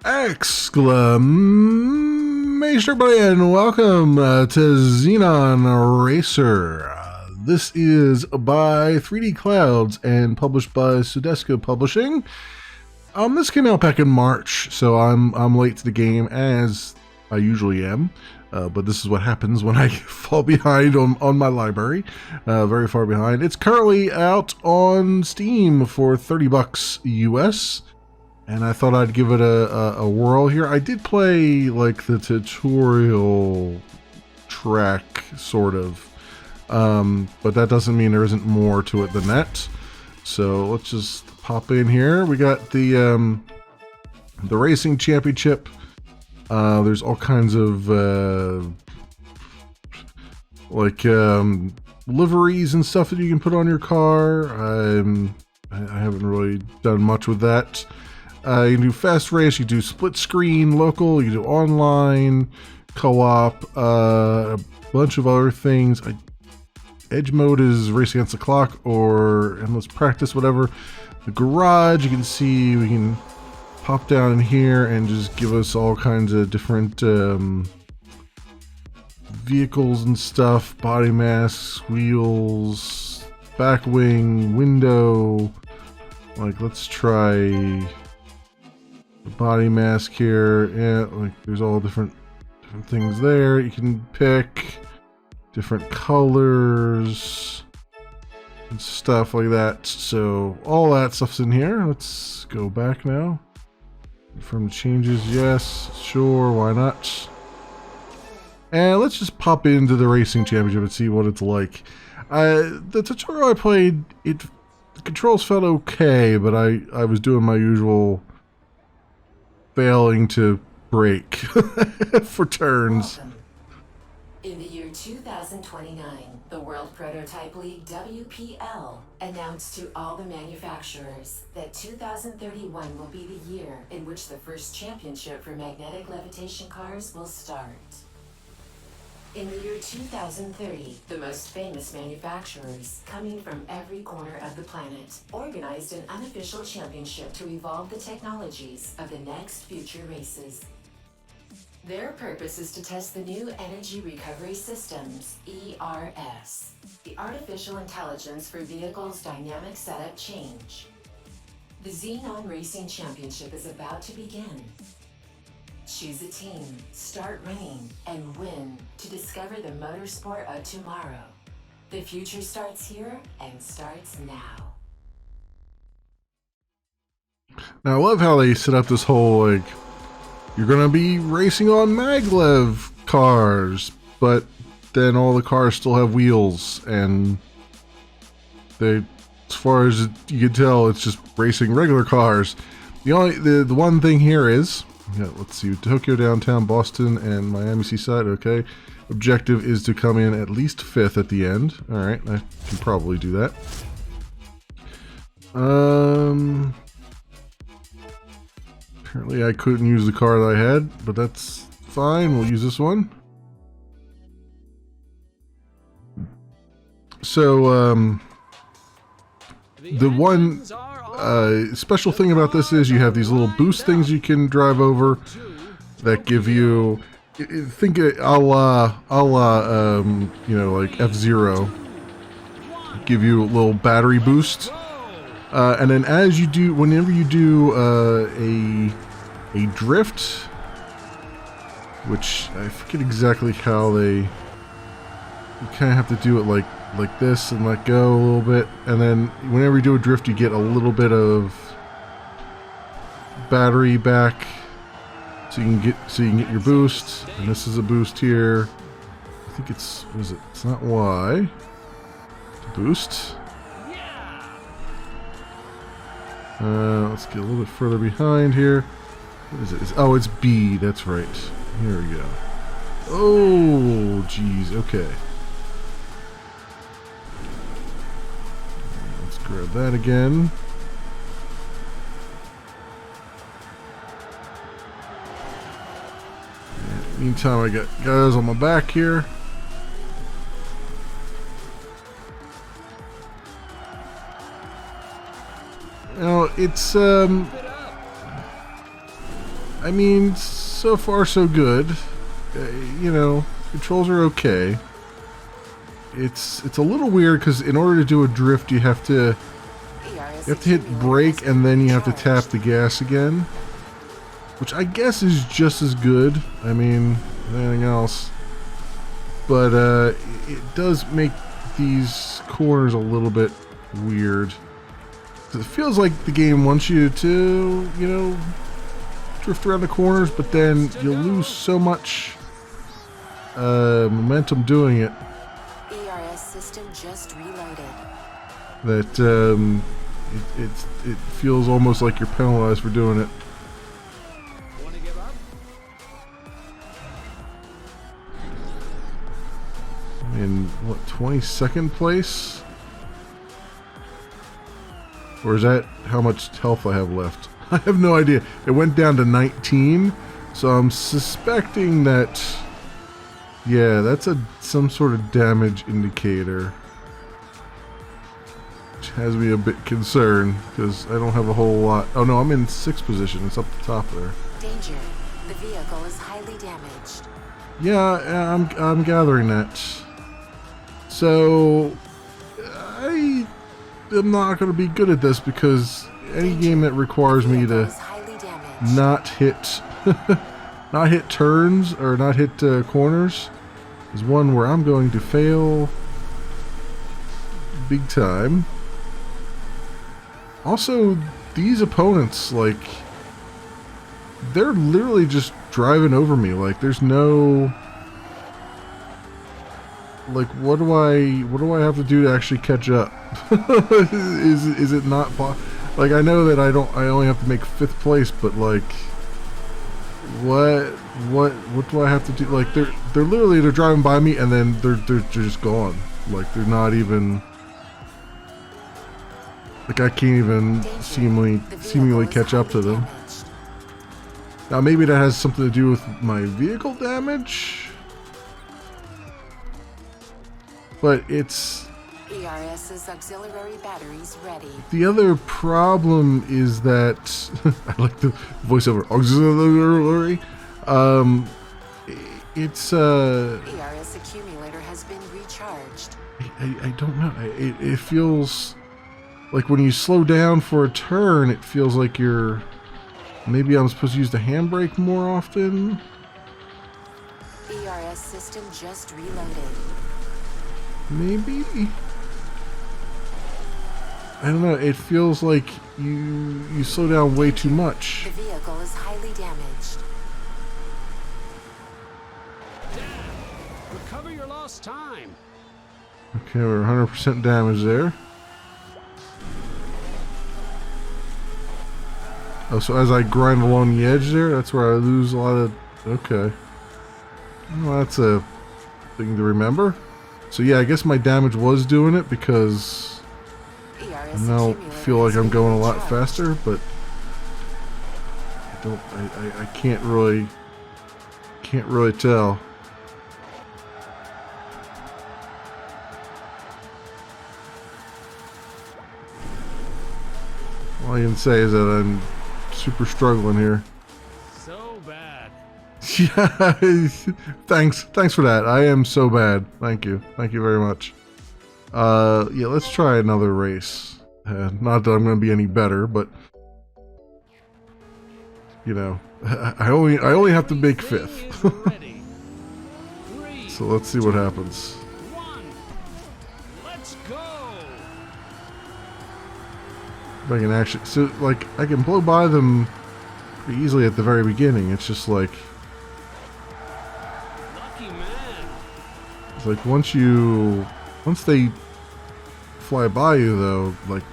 Exclamation, everybody, and welcome to Xenon Racer. This is by 3D Clouds and published by Sudesco Publishing. This came out back in March, so I'm late to the game as I usually am. But this is what happens when I fall behind on my library, very far behind. It's currently out on Steam for $30 US. And I thought I'd give it a whirl here. I did play like the tutorial track, sort of, but that doesn't mean there isn't more to it than that. So let's just pop in here. We got the racing championship. There's all kinds of liveries and stuff that you can put on your car. I haven't really done much with that. You can do fast race, you do split screen, local, you do online, co-op, a bunch of other things. Edge mode is race against the clock or endless practice, whatever. The garage, you can see we can pop down in here and just give us all kinds of different vehicles and stuff. Body masks, wheels, back wing, window. Like, let's try the body mask here. Yeah, like there's all different things there. You can pick different colors and stuff like that. So all that stuff's in here. Let's go back now. Confirm changes, yes, sure, why not? And let's just pop into the racing championship and see what it's like. The tutorial I played, the controls felt okay, but I was doing my usual failing to brake for turns. Welcome. In the year 2029, the World Prototype League WPL announced to all the manufacturers that 2031 will be the year in which the first championship for magnetic levitation cars will start. In the year 2030, the most famous manufacturers, coming from every corner of the planet, organized an unofficial championship to evolve the technologies of the next future races. Their purpose is to test the new Energy Recovery Systems, ERS, the artificial intelligence for vehicles' dynamic setup change. The Xenon Racing Championship is about to begin. Choose a team, start ringing, and win to discover the motorsport of tomorrow. The future starts here and starts now. Now I love how they set up this whole, like, you're gonna be racing on maglev cars, but then all the cars still have wheels, and they, as far as you can tell, it's just racing regular cars. The one thing here is, yeah, let's see, Tokyo downtown, Boston, and Miami Seaside. Okay, objective is to come in at least 5th at the end. All right, I can probably do that. Apparently I couldn't use the car that I had, but that's fine. We'll use this one. So, the one special thing about this is you have these little boost things you can drive over that give you, think a la you know, like F-Zero, give you a little battery boost. And then as you do, whenever you do a drift, which I forget exactly how you kind of have to do it like this and let go a little bit, and then whenever you do a drift you get a little bit of battery back, so you can get your boost. And this is a boost here. I think it's not Y. Boost. Let's get a little bit further behind here. What is it? Oh, it's B. That's right. Here we go. Oh, geez. Okay. Let's grab that again. Meantime, I got guys on my back here. Now, it's, I mean, so far so good. You know, controls are okay. It's a little weird because in order to do a drift, you have to hit brake and then you have to tap the gas again, which I guess is just as good. I mean, anything else, but it does make these corners a little bit weird. It feels like the game wants you to, you know, drift around the corners, but then you lose so much momentum doing it. ERS system just reloaded. That it feels almost like you're penalized for doing it. Want to give up? In what, 22nd place? Or is that how much health I have left? I have no idea. It went down to 19, so I'm suspecting that, yeah, that's some sort of damage indicator, which has me a bit concerned because I don't have a whole lot. Oh no, I'm in 6th position. It's up the top there. Danger. The vehicle is highly damaged. Yeah, I'm gathering that. So I am not going to be good at this because any game that requires me to not hit not hit turns or not hit corners is one where I'm going to fail big time. Also, these opponents, like, they're literally just driving over me. Like, there's no, like, what do I have to do to actually catch up? is it not like, I know that I only have to make 5th place, but like, what do I have to do? Like, they're driving by me and then they're just gone. Like, they're not even, like, I can't even seemingly catch up to them. Now maybe that has something to do with my vehicle damage, but it's ERS's auxiliary batteries ready. the other problem is that I like the voiceover auxiliary. It's ERS accumulator has been recharged. I don't know. It feels like when you slow down for a turn, it feels like you're, maybe I'm supposed to use the handbrake more often. ERS system just reloaded. Maybe. I don't know. It feels like you slow down way too much. The vehicle is highly damaged. Recover your lost time. Okay, we're 100% damage there. Oh, so as I grind along the edge there, that's where I lose a lot of... Okay. Well, that's a thing to remember. So yeah, I guess my damage was doing it because I now feel like I'm going a lot faster, but I can't really tell. All I can say is that I'm super struggling here. So bad. Yeah, thanks for that. I am so bad. Thank you very much. Yeah, let's try another race. Not that I'm going to be any better, but you know, I only have to make 5th. So let's see what happens. Let's go. If I can actually, so like, I can blow by them pretty easily at the very beginning. It's just like, Lucky man. it's like once they fly by you though, like,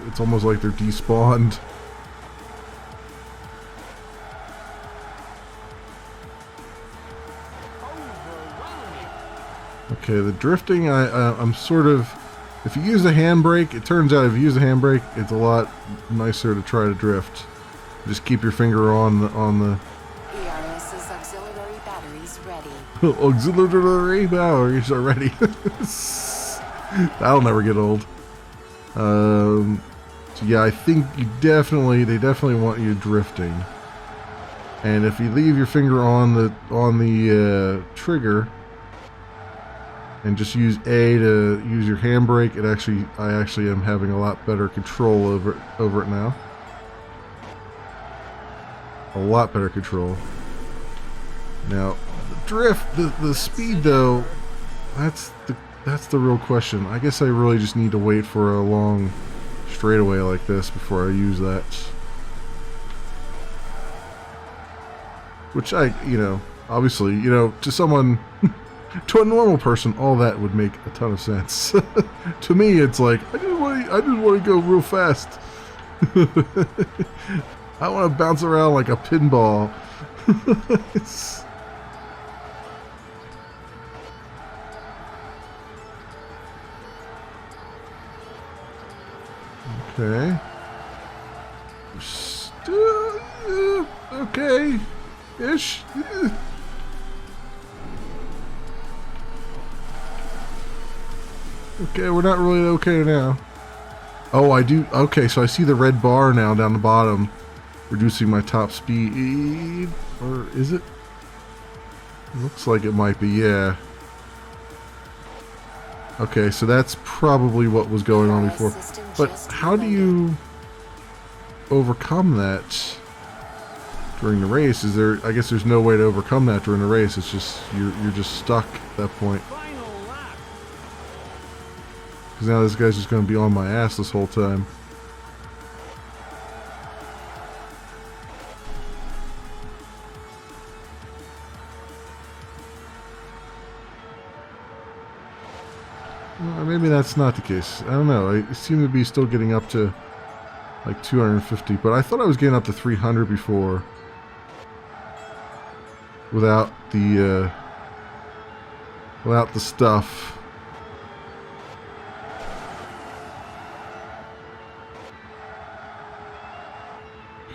it's almost like they're despawned. Okay, the drifting, I'm sort of, if you use the handbrake, it turns out if you use the handbrake, it's a lot nicer to try to drift. Just keep your finger on the ERS's auxiliary batteries ready. auxiliary batteries are ready. That'll never get old. So yeah, I think they definitely want you drifting. And if you leave your finger on the trigger and just use A to use your handbrake, I actually am having a lot better control over it now. A lot better control. Now, the drift, the speed though, that's the real question. I guess I really just need to wait for a long straightaway like this before I use that. Which obviously, to someone, to a normal person, all that would make a ton of sense. To me, it's like, I just want to go real fast. I want to bounce around like a pinball. Okay. Still, okay. Ish. Okay, we're not really okay now. Oh, I do. Okay, so I see the red bar now down the bottom, reducing my top speed. Or is it? Looks like it might be, yeah. Okay, so that's probably what was going on before. But how do you overcome that during the race? Is there? I guess there's no way to overcome that during the race. It's just you're just stuck at that point. Because now this guy's just going to be on my ass this whole time. Well, maybe that's not the case. I don't know. I seem to be still getting up to like 250, but I thought I was getting up to 300 before without the stuff.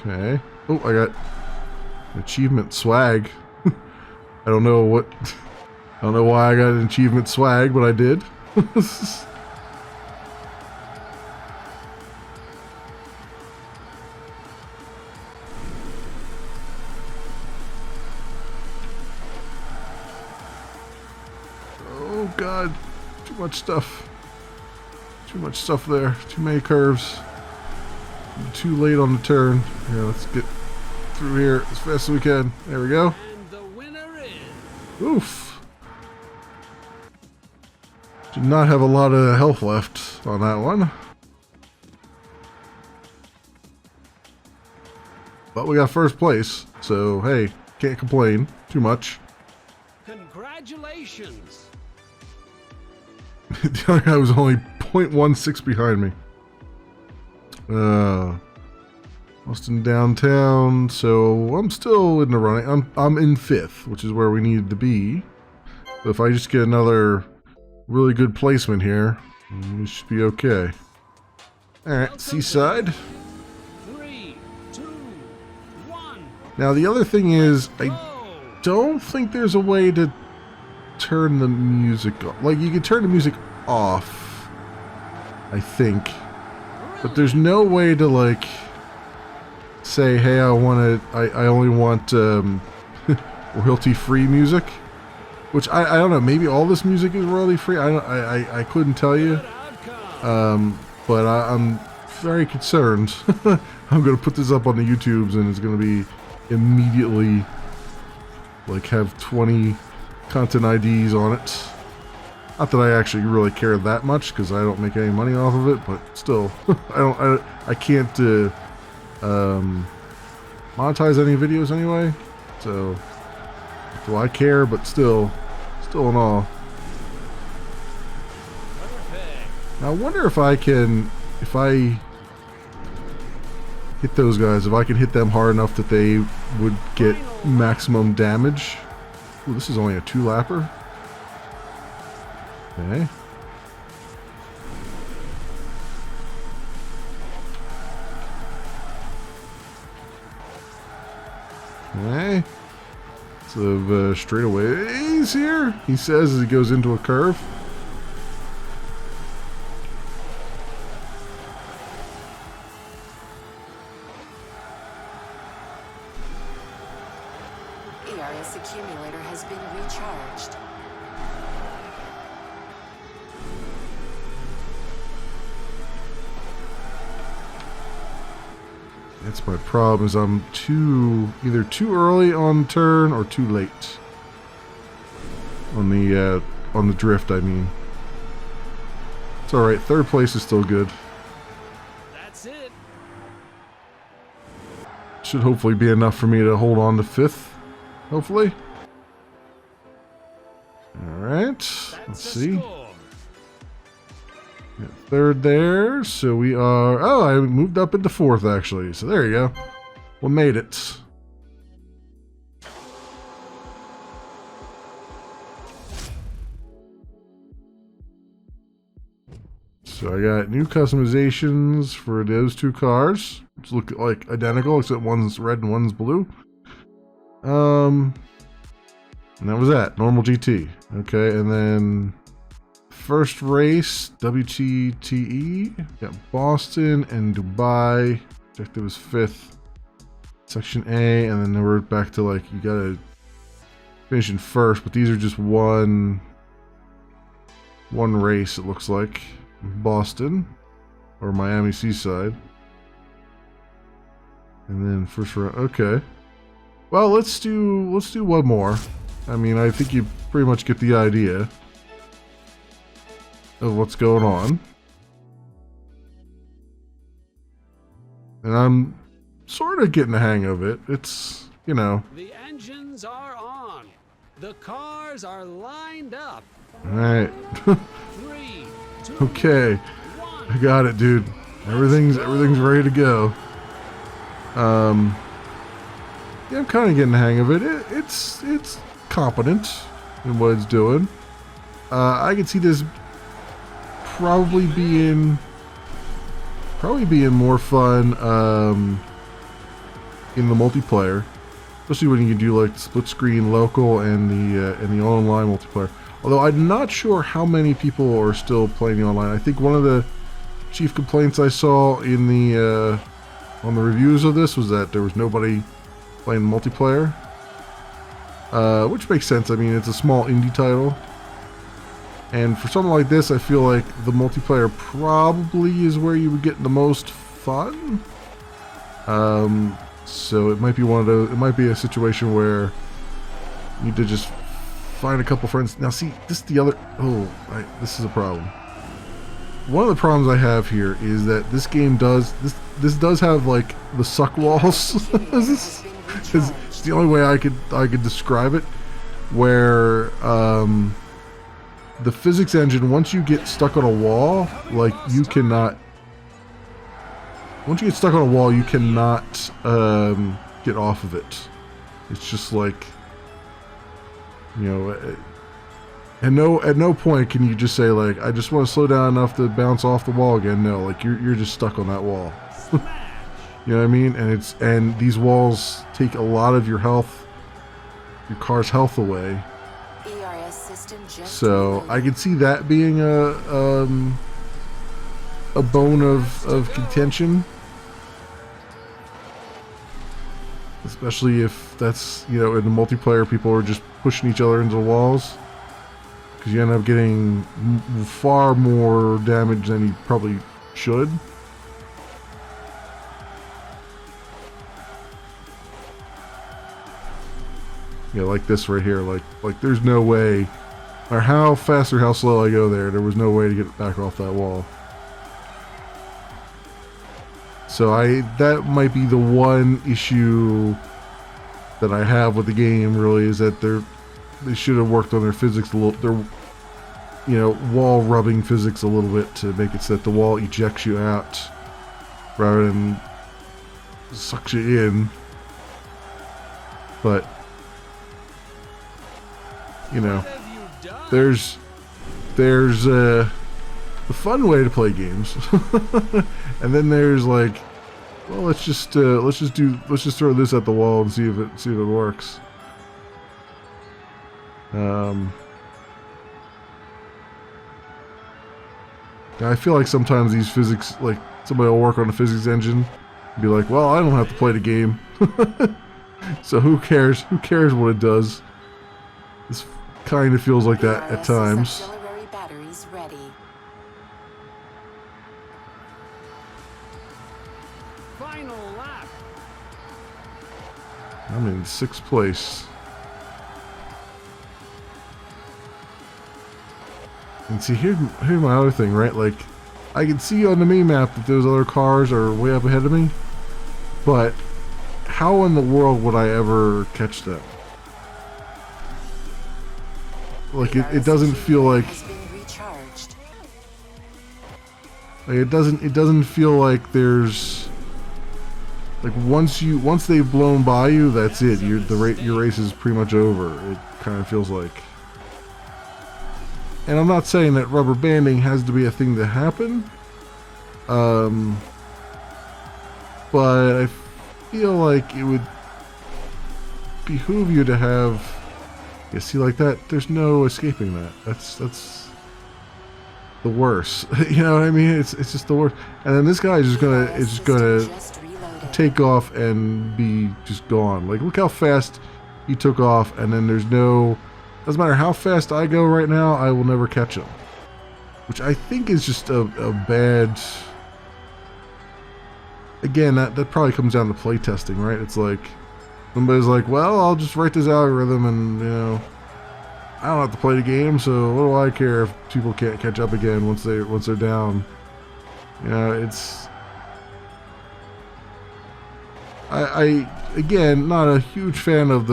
Okay. Oh, I got achievement swag. I don't know why I got an achievement swag, but I did. Oh God, too much stuff. Too much stuff there. Too many curves. Too late on the turn. Here, let's get through here as fast as we can. There we go. And the winner is... Oof. Did not have a lot of health left on that one. But we got first place, so hey, can't complain too much. Congratulations! The other guy was only 0.16 behind me. Austin downtown, so I'm still in the running. I'm in 5th, which is where we needed to be. But if I just get another really good placement here, we should be okay. Alright, Seaside. 3, 2, 1. Now the other thing is, I don't think there's a way to turn the music off. Like, you can turn the music off, I think. But there's no way to, like, say, hey, I only want royalty-free music. Which, I don't know, maybe all this music is royalty-free? I couldn't tell you. But I'm very concerned. I'm going to put this up on the YouTubes, and it's going to be immediately, like, have 20 content IDs on it. Not that I actually really care that much, because I don't make any money off of it, but still, I can't monetize any videos anyway, so do I care? But still in all. Now I wonder if I hit those guys, if I can hit them hard enough that they would get maximum damage. Ooh, this is only a 2-lapper. Okay. Okay. So straightaways here, he says as he goes into a curve. ERS accumulator has been recharged. That's my problem, is I'm either too early on turn or too late. On the drift, I mean. It's alright, third place is still good. That's it. Should hopefully be enough for me to hold on to fifth. Hopefully. Alright, let's That's see. score. Got third there, so we are... Oh, I moved up into fourth, actually. So there you go. We made it. So I got new customizations for those two cars, which look like identical, except one's red and one's blue. And that was that. Normal GT. Okay, and then... First race, WTTE, got Boston and Dubai. Objective was 5th. Section A, and then we're back to like, you gotta finish in first, but these are just one race, it looks like. Boston, or Miami Seaside. And then first round, okay. Well, let's do one more. I mean, I think you pretty much get the idea of what's going on. And I'm sort of getting the hang of it. It's, you know. The engines are on. The cars are lined up. Alright. 3, 2, Okay. 1. I got it, dude. Everything's ready to go. Yeah, I'm kind of getting the hang of it. It's competent in what it's doing. I can see this probably being more fun in the multiplayer, especially when you can do like split screen local and the online multiplayer. Although I'm not sure how many people are still playing the online. I think one of the chief complaints I saw in the on the reviews of this was that there was nobody playing multiplayer, which makes sense. I mean, it's a small indie title. And for something like this, I feel like the multiplayer probably is where you would get the most fun. So it might be one of those. It might be a situation where you need to just find a couple friends. Now, see, this is the other. This is a problem. One of the problems I have here is that this game does this does have like the suck walls. It's the only way I could describe it, where the physics engine, once you get stuck on a wall, like you cannot. Once you get stuck on a wall, you cannot get off of it. It's just like, you know, at no point can you just say like, I just want to slow down enough to bounce off the wall again. No, like you're just stuck on that wall. You know what I mean? And these walls take a lot of your health, your car's health away. So I can see that being a bone of contention, especially if that's, you know, in the multiplayer people are just pushing each other into the walls, because you end up getting far more damage than you probably should. Yeah, like this right here, like there's no way, no matter how fast or how slow I go there was no way to get back off that wall. So that might be the one issue that I have with the game, really, is that they should have worked on their physics a little, their, you know, wall rubbing physics a little bit to make it so that the wall ejects you out rather than sucks you in. But you know, there's a fun way to play games, and then there's like, well, let's just throw this at the wall and see if it works. I feel like sometimes these physics, like somebody will work on a physics engine and be like, well, I don't have to play the game. So who cares? Who cares what it does? This kind of feels like that at times. Auxiliary batteries ready. Final lap. I'm in 6th place. And see, here's my other thing, right? Like, I can see on the mini-map that those other cars are way up ahead of me, but how in the world would I ever catch them? Like, it doesn't feel like... it doesn't feel like there's... Like, once they've blown by you, that's it. Your race is pretty much over. It kind of feels like. And I'm not saying that rubber banding has to be a thing to happen. But I feel like it would behoove you to have... You see, like that, there's no escaping that. That's the worst. You know what I mean? It's just the worst. And then this guy is just gonna take off and be just gone. Like, look how fast he took off, and then there's no... Doesn't matter how fast I go right now, I will never catch him. Which I think is just a bad... Again, that probably comes down to playtesting, right? It's like, somebody's like, well, I'll just write this algorithm and, you know, I don't have to play the game, so what do I care if people can't catch up again once they're down? You know, it's... I again, not a huge fan of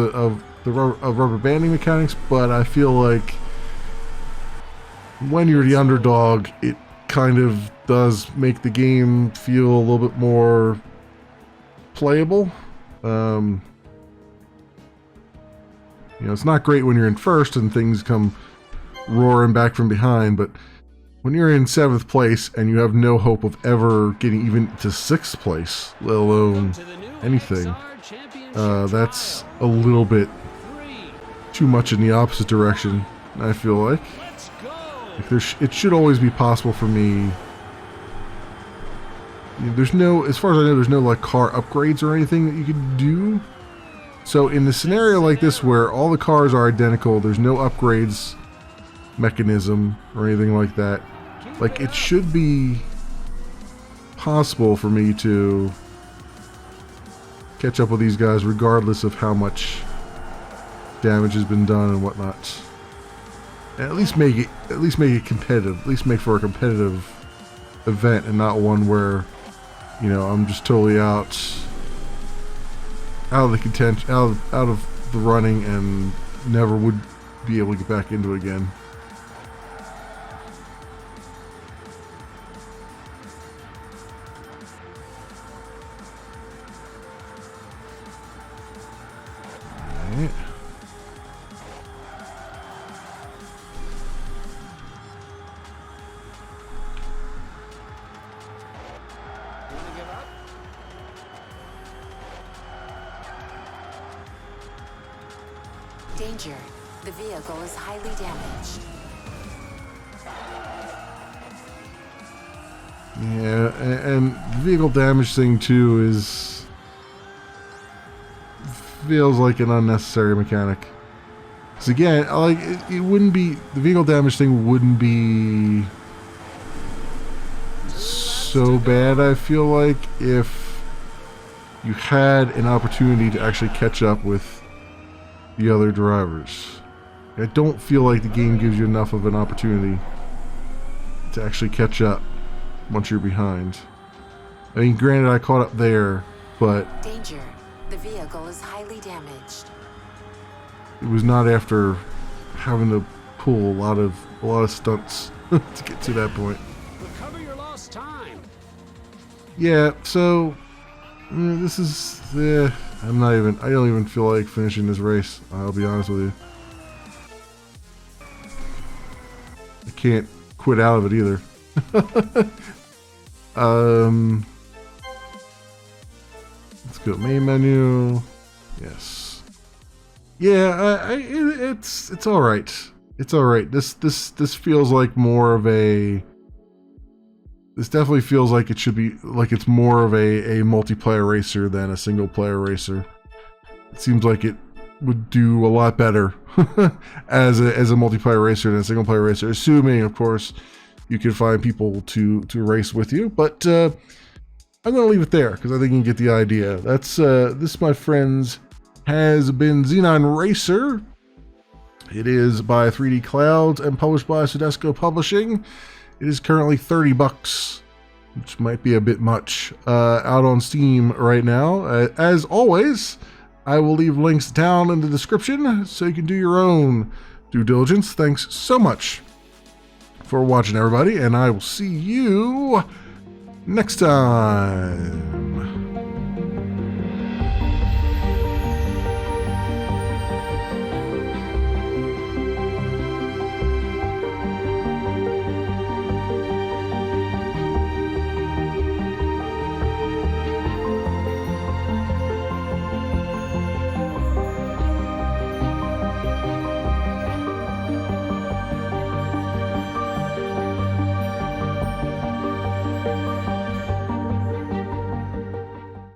rubber banding mechanics, but I feel like when you're the underdog, it kind of does make the game feel a little bit more playable. You know, it's not great when you're in first and things come roaring back from behind, but when you're in 7th place and you have no hope of ever getting even to 6th place, let alone anything, that's a little bit too much in the opposite direction, I feel like. It should always be possible for me. There's no, as far as I know, there's no like car upgrades or anything that you could do. So in the scenario like this where all the cars are identical, there's no upgrades mechanism or anything like that, like, it should be possible for me to catch up with these guys regardless of how much damage has been done and whatnot. And at least make it competitive. At least make for a competitive event and not one where, you know, I'm just totally out of the contention, out of the running, and never would be able to get back into it again. Alright. Danger. The vehicle is highly damaged. Yeah, and the vehicle damage thing too feels like an unnecessary mechanic. Because again, like, it wouldn't be, the vehicle damage thing wouldn't be so bad, I feel like, if you had an opportunity to actually catch up with the other drivers. I don't feel like the game gives you enough of an opportunity to actually catch up once you're behind. I mean, granted, I caught up there, but Danger. The vehicle is highly damaged. it was not after having to pull a lot of stunts to get to that point. Recover your lost time. Yeah, so this is I don't even feel like finishing this race, I'll be honest with you. I can't quit out of it either. Let's go main menu. Yes. Yeah, it's all right. It's all right. This feels like more of a. This definitely feels like it should be, like it's more of a multiplayer racer than a single player racer. it seems like it would do a lot better as a multiplayer racer than a single player racer, assuming, of course, you can find people to race with you. But I'm going to leave it there because I think you can get the idea. That's this, my friends, has been Xenon Racer. It is by 3D Clouds and published by Sudesco Publishing. It is currently $30, which might be a bit much, out on Steam right now. As always, I will leave links down in the description so you can do your own due diligence. Thanks so much for watching, everybody, and I will see you next time.